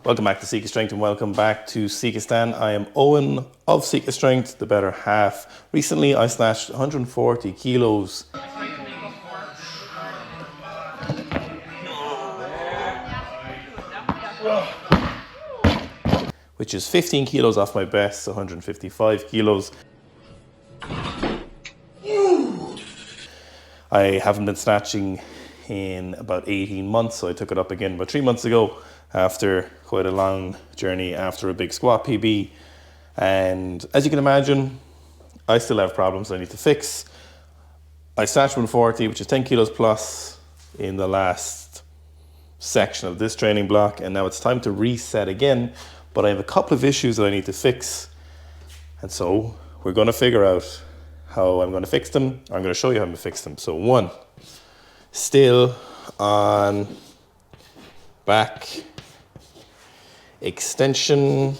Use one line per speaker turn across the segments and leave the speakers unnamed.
Welcome back to Sika Strength and welcome back to Sika Stan. I am Owen of Sika Strength, the better half. Recently I snatched 140 kilos. Which is 15 kilos off my best, 155 kilos. I haven't been snatching in about 18 months, so I took it up again about 3 months ago after quite a long journey after a big squat PB. And as you can imagine, I still have problems I need to fix. I snatched 140, which is 10 kilos plus in the last section of this training block, and now it's time to reset again. But I have a couple of issues that I need to fix, and so we're going to figure out how I'm going to fix them. I'm going to show you how I'm going to fix them. So one, still on back extension.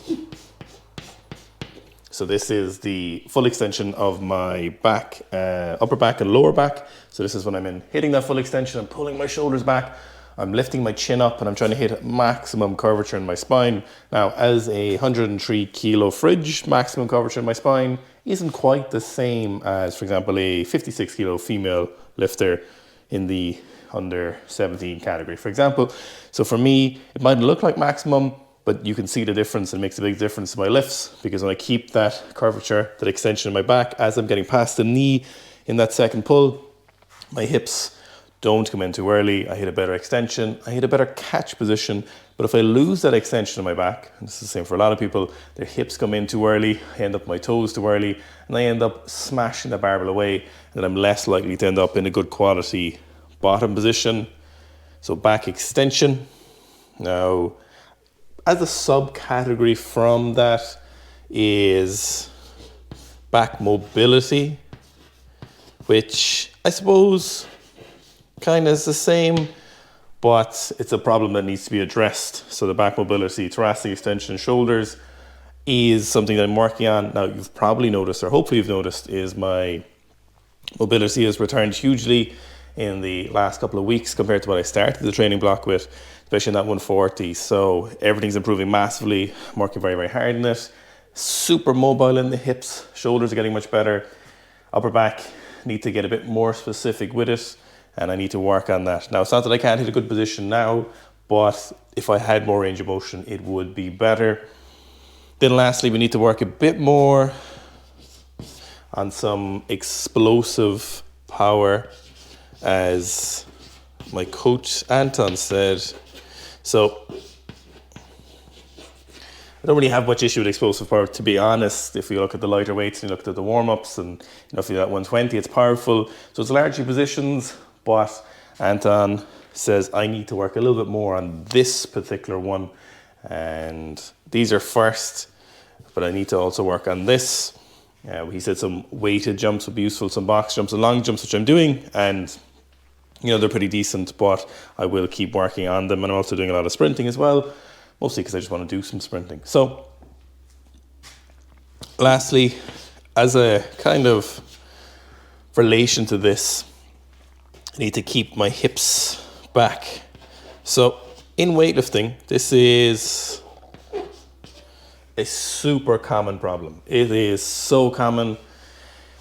So this is the full extension of my back, upper back and lower back. So this is when I'm hitting that full extension, I'm pulling my shoulders back, I'm lifting my chin up, and I'm trying to hit maximum curvature in my spine. Now, as a 103 kilo fridge, maximum curvature in my spine isn't quite the same as, for example, a 56 kilo female lifter in the under 17 category, for example. So for me, it might look like maximum, but you can see the difference. It makes a big difference in my lifts, because when I keep that curvature, that extension in my back, as I'm getting past the knee in that second pull, my hips don't come in too early. I hit a better extension, I hit a better catch position. But if I lose that extension in my back, and this is the same for a lot of people, their hips come in too early, I end up my toes too early, and I end up smashing the barbell away, and then I'm less likely to end up in a good quality bottom position. So back extension. Now, as a subcategory from that is back mobility, which I suppose kind of is the same, but it's a problem that needs to be addressed. So the back mobility, thoracic extension, shoulders is something that I'm working on. Now, you've probably noticed, or hopefully you've noticed, is my mobility has returned hugely in the last couple of weeks compared to what I started the training block with, especially in that 140. So everything's improving massively. I'm working very, very hard in it. Super mobile in the hips. Shoulders are getting much better. Upper back, need to get a bit more specific with it, and I need to work on that. Now, it's not that I can't hit a good position now, but if I had more range of motion, it would be better. Then lastly, we need to work a bit more on some explosive power, as my coach Anton said. So I don't really have much issue with explosive power, to be honest. If you look at the lighter weights and you look at the warm-ups, and if you're at 120, it's powerful. So it's largely positions, but Anton says I need to work a little bit more on this particular one. And these are first, but I need to also work on this. He said some weighted jumps would be useful, some box jumps and long jumps, which I'm doing, and they're pretty decent, but I will keep working on them. And I'm also doing a lot of sprinting as well, mostly because I just want to do some sprinting. So lastly, as a kind of relation to this, I need to keep my hips back. So in weightlifting, this is a super common problem. It is so common,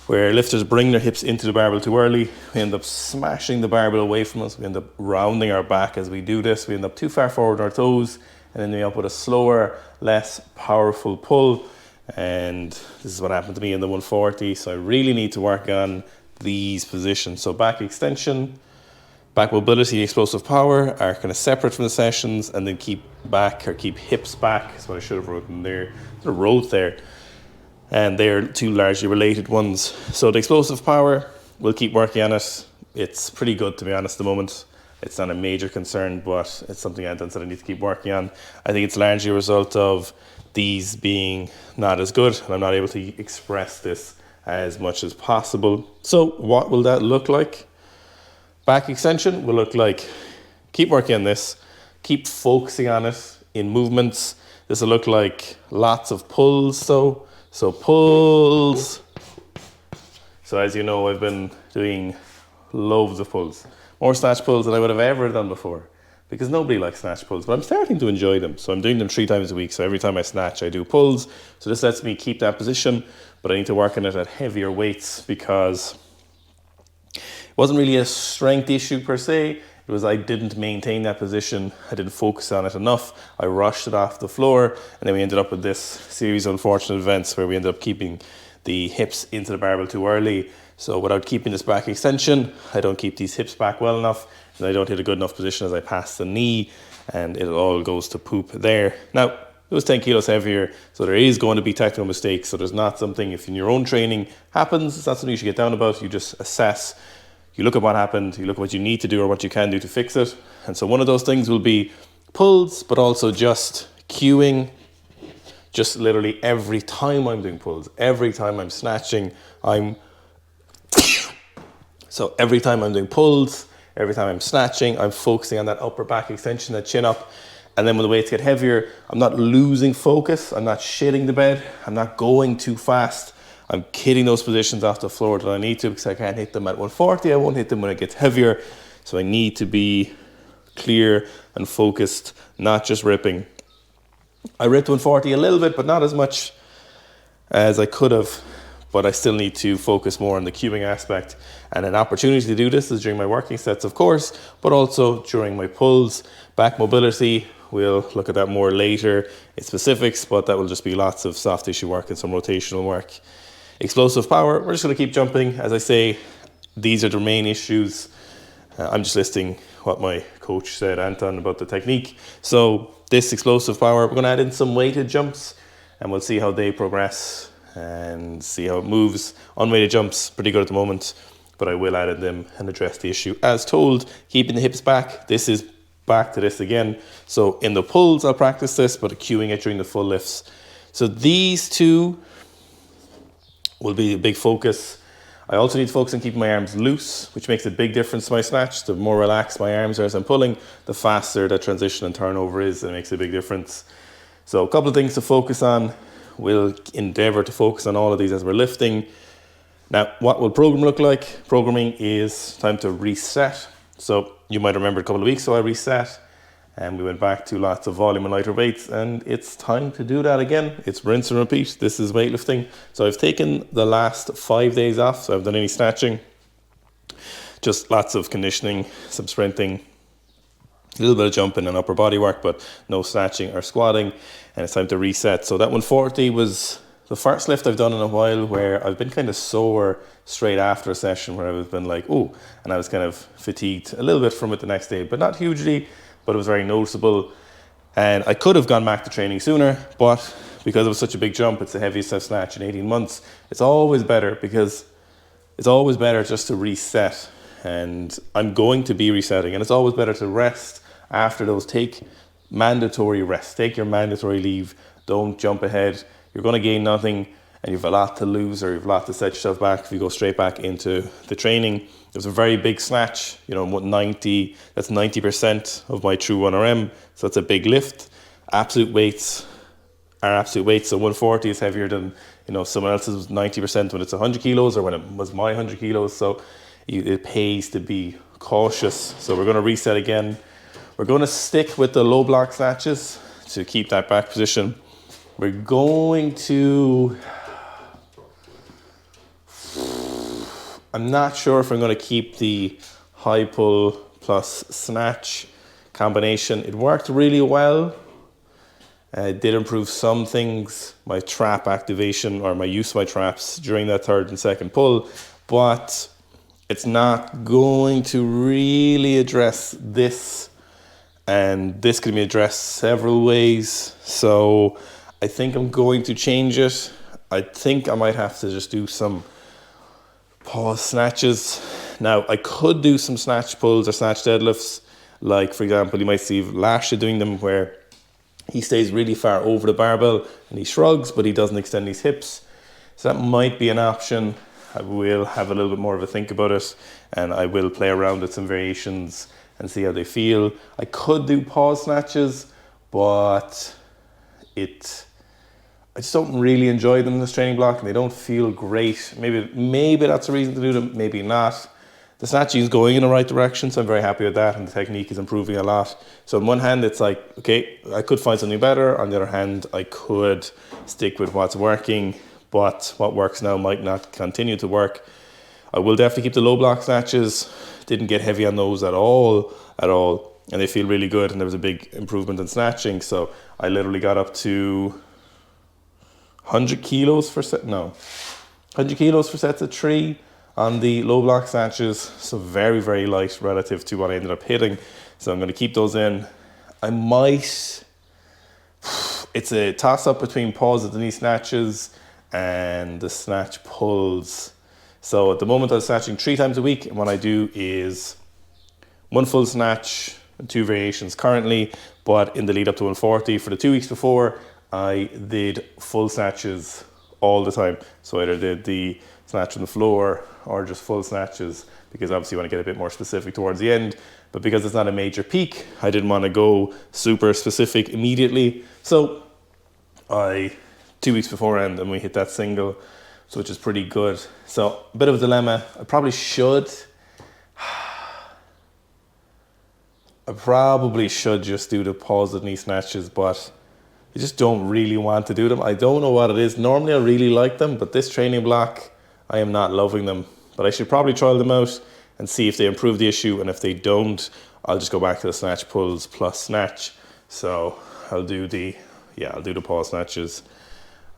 where lifters bring their hips into the barbell too early. We end up smashing the barbell away from us. We end up rounding our back as we do this. We end up too far forward on our toes, and then we end up with a slower, less powerful pull. And this is what happened to me in the 140. So I really need to work on these positions. So back extension, back mobility, explosive power are kind of separate from the sessions, and then keep back, or keep hips back, is what I should have written there. I wrote there. And they're two largely related ones. So the explosive power, we'll keep working on it. It's pretty good, to be honest, at the moment. It's not a major concern, but it's something Anton said I need to keep working on. I think it's largely a result of these being not as good, and I'm not able to express this as much as possible. So what will that look like? Back extension will look like, keep working on this, keep focusing on it in movements. This will look like lots of pulls, so pulls. So as you know, I've been doing loads of pulls, more snatch pulls than I would have ever done before. because nobody likes snatch pulls, but I'm starting to enjoy them. So I'm doing them 3 times a week. So every time I snatch, I do pulls. So this lets me keep that position, but I need to work on it at heavier weights because it wasn't really a strength issue per se. It was I didn't maintain that position. I didn't focus on it enough. I rushed it off the floor, and then we ended up with this series of unfortunate events where we ended up keeping the hips into the barbell too early. So without keeping this back extension, I don't keep these hips back well enough, and I don't hit a good enough position as I pass the knee, and it all goes to poop there. Now, it was 10 kilos heavier, so there is going to be technical mistakes. So there's not something, if in your own training happens, it's not something you should get down about. You just assess. You look at what happened, you look at what you need to do or what you can do to fix it. And so one of those things will be pulls, but also just cueing. Just literally every time I'm doing pulls, every time I'm snatching, so every time I'm doing pulls, every time I'm snatching, I'm focusing on that upper back extension, that chin up. And then when the weights get heavier, I'm not losing focus, I'm not shitting the bed, I'm not going too fast. I'm hitting those positions off the floor that I need to because I can't hit them at 140. I won't hit them when it gets heavier. So I need to be clear and focused, not just ripping. I ripped 140 a little bit, but not as much as I could have. But I still need to focus more on the cueing aspect. And an opportunity to do this is during my working sets, of course, but also during my pulls. Back mobility, we'll look at that more later in specifics, but that will just be lots of soft tissue work and some rotational work. Explosive power, we're just going to keep jumping. As I say, these are the main issues. I'm just listing what my coach said, Anton, about the technique. So this explosive power, we're going to add in some weighted jumps and we'll see how they progress and see how it moves. Unweighted jumps, pretty good at the moment, but I will add in them and address the issue as told. Keeping the hips back, this is back to this again. So in the pulls, I'll practice this, but cueing it during the full lifts. So these two will be a big focus. I also need to focus on keeping my arms loose, which makes a big difference to my snatch. The more relaxed my arms are as I'm pulling, the faster that transition and turnover is, and it makes a big difference. So a couple of things to focus on. We'll endeavor to focus on all of these as we're lifting. Now, what will program look like? Programming is time to reset. So you might remember a couple of weeks ago I reset and we went back to lots of volume and lighter weights, and it's time to do that again. It's rinse and repeat. This is weightlifting. So I've taken the last 5 days off, so I haven't done any snatching. Just lots of conditioning, some sprinting, a little bit of jumping and upper body work, but no snatching or squatting, and it's time to reset. So that 140 was the first lift I've done in a while where I've been kind of sore straight after a session where I've been like, oh, and I was kind of fatigued a little bit from it the next day, but not hugely, but it was very noticeable. And I could have gone back to training sooner, but because it was such a big jump, it's the heaviest I've snatched in 18 months. It's always better just to reset. And I'm going to be resetting, and it's always better to rest after those. Take mandatory rest, take your mandatory leave. Don't jump ahead. You're going to gain nothing and you've a lot to lose, or you've a lot to set yourself back if you go straight back into the training. It was a very big snatch, 90, that's 90% of my true 1RM, so that's a big lift. Absolute weights are absolute weights, so 140 is heavier than someone else's 90% when it's 100 kilos or when it was my 100 kilos, so it pays to be cautious. So we're going to reset again. We're going to stick with the low block snatches to keep that back position. We're going to, I'm not sure if I'm going to keep the high pull plus snatch combination. It worked really well. It did improve some things, my trap activation or my use of my traps during that third and second pull, but it's not going to really address this, and this can be addressed several ways. So I think I'm going to change it. I think I might have to just do some pause snatches. Now, I could do some snatch pulls or snatch deadlifts. Like, for example, you might see Lasha doing them where he stays really far over the barbell and he shrugs, but he doesn't extend his hips. So that might be an option. I will have a little bit more of a think about it, and I will play around with some variations and see how they feel. I could do pause snatches, but I just don't really enjoy them in this training block, and they don't feel great. Maybe that's a reason to do them, maybe not. the snatching is going in the right direction, so I'm very happy with that, and the technique is improving a lot. So on one hand, it's like, okay, I could find something better. On the other hand, I could stick with what's working, but what works now might not continue to work. I will definitely keep the low block snatches. Didn't get heavy on those at all, and they feel really good, and there was a big improvement in snatching. So I literally got up to 100 kilos for sets of 3 on the low block snatches, so very, very light relative to what I ended up hitting. So I'm going to keep those in. I might, it's a toss-up between pause at the knee snatches and the snatch pulls. So at the moment I'm snatching 3 times a week, and what I do is 1 full snatch and 2 variations currently, but in the lead up to 140, for the 2 weeks before, I did full snatches all the time. So I either did the snatch on the floor or just full snatches, because obviously you want to get a bit more specific towards the end. But because it's not a major peak, I didn't want to go super specific immediately. So 2 weeks beforehand, and we hit that single, so which is pretty good. So a bit of a dilemma. I probably should just do the pause at knee snatches, but I just don't really want to do them. I don't know what it is. Normally I really like them, but this training block, I am not loving them. But I should probably trial them out and see if they improve the issue, and if they don't, I'll just go back to the snatch pulls plus snatch. So I'll do the pause snatches.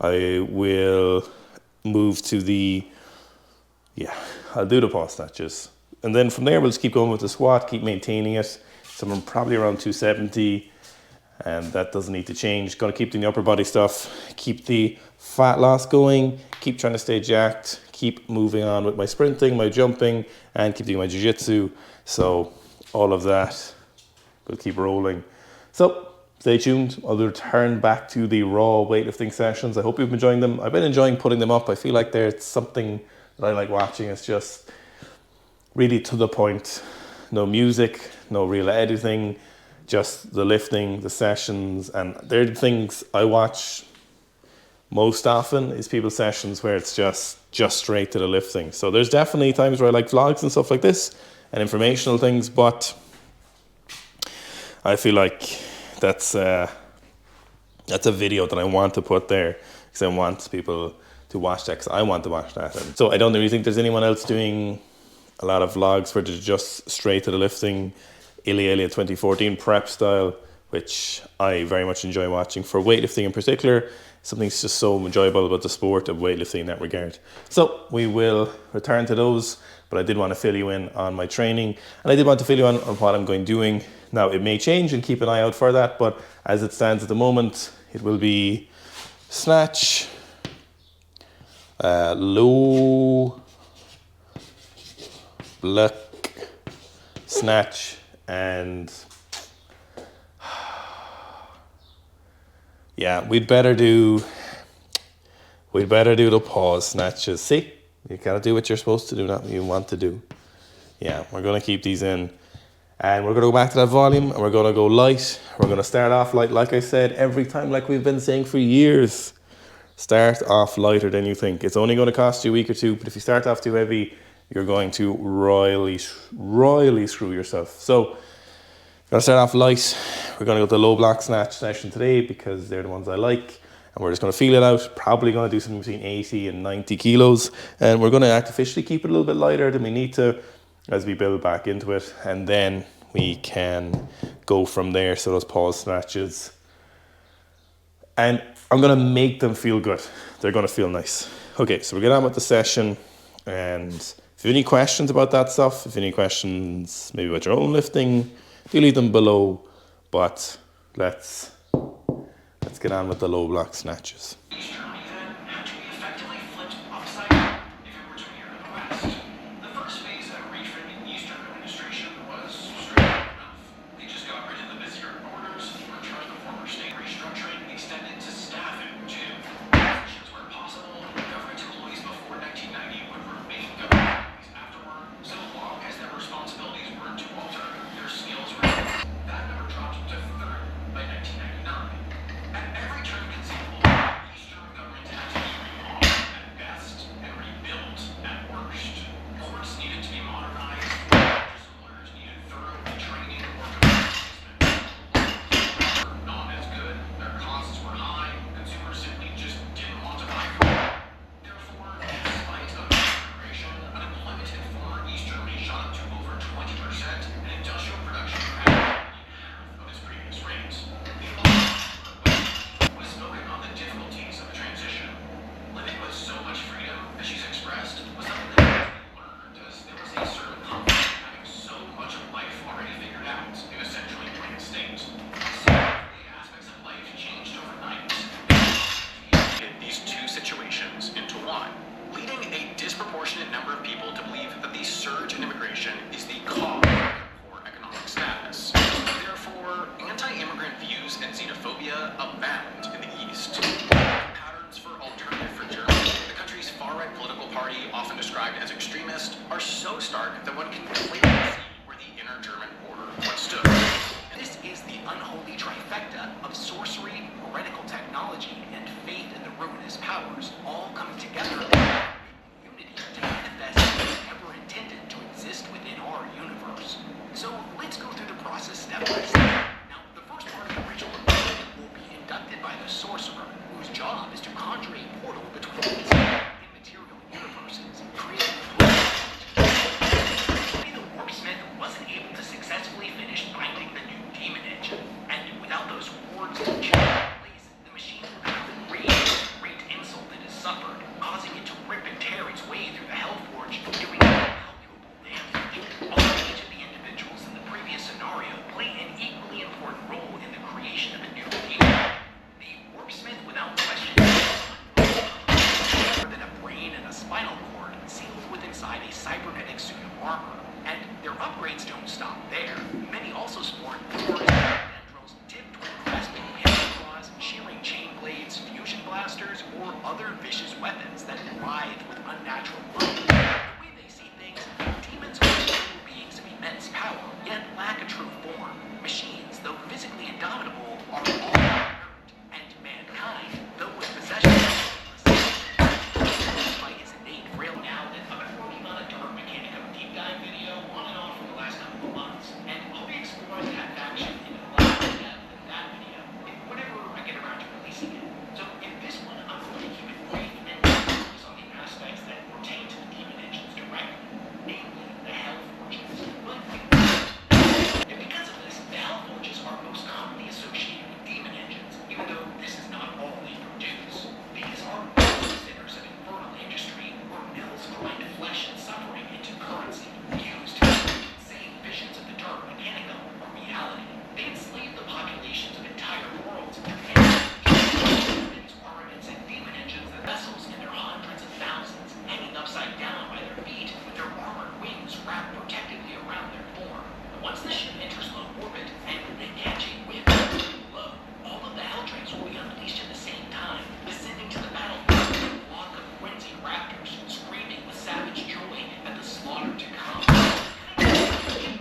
I will move to I'll do the pause snatches. And then from there, we'll just keep going with the squat, keep maintaining it. So I'm probably around 270, and that doesn't need to change. Gonna keep doing the upper body stuff, keep the fat loss going, keep trying to stay jacked, keep moving on with my sprinting, my jumping, and keep doing my jiu-jitsu. So all of that will keep rolling. So stay tuned. I'll return back to the raw weightlifting sessions. I hope you've been enjoying them. I've been enjoying putting them up. I feel like there's something that I like watching. It's just really to the point. No music, no real editing, just the lifting, the sessions, and they're the things I watch most often, is people's sessions where it's just straight to the lifting. So there's definitely times where I like vlogs and stuff like this and informational things, but I feel like that's a video that I want to put there, because I want people to watch that, because I want to watch that. And so I don't really think there's anyone else doing a lot of vlogs where they're just straight to the lifting, Ilia 2014 prep style, which I very much enjoy watching for weightlifting in particular. Something's just so enjoyable about the sport of weightlifting in that regard. So we will return to those, but I did want to fill you in on my training, and I did want to fill you in on what I'm going doing. Now it may change, and keep an eye out for that, but as it stands at the moment, it will be snatch, low block snatch, and yeah, we'd better do the pause snatches. See, you gotta do what you're supposed to do, not what you want to do. Yeah, we're gonna keep these in, and we're gonna go back to that volume, and we're gonna go light. We're gonna start off light, like I said every time, like we've been saying for years. Start off lighter than you think. It's only gonna cost you a week or two, but if you start off too heavy, you're going to royally screw yourself. So we're gonna start off light. We're gonna go to the low block snatch session today, because they're the ones I like, and we're just gonna feel it out. Probably gonna do something between 80 and 90 kilos, and we're gonna artificially keep it a little bit lighter than we need to as we build back into it, and then we can go from there. So those pause snatches, and I'm gonna make them feel good. They're gonna feel nice. Okay, so we'll get on with the session, and if you have any questions about that stuff, if you have any questions maybe about your own lifting, do leave them below. But let's get on with the low block snatches.
ground in the East. Patterns for alternative for Germany, the country's far-right political party, often described as extremist, are so stark that one can clearly see where the inner German border once stood. This is the unholy trifecta of sorcery, heretical technology, and faith in the ruinous powers, all coming together in unity to manifest what was never intended to exist within our universe. So let's go through the process step by step. Now, the first part of the ritual will be inducted by the sorcerer, whose job is to conjure a portal between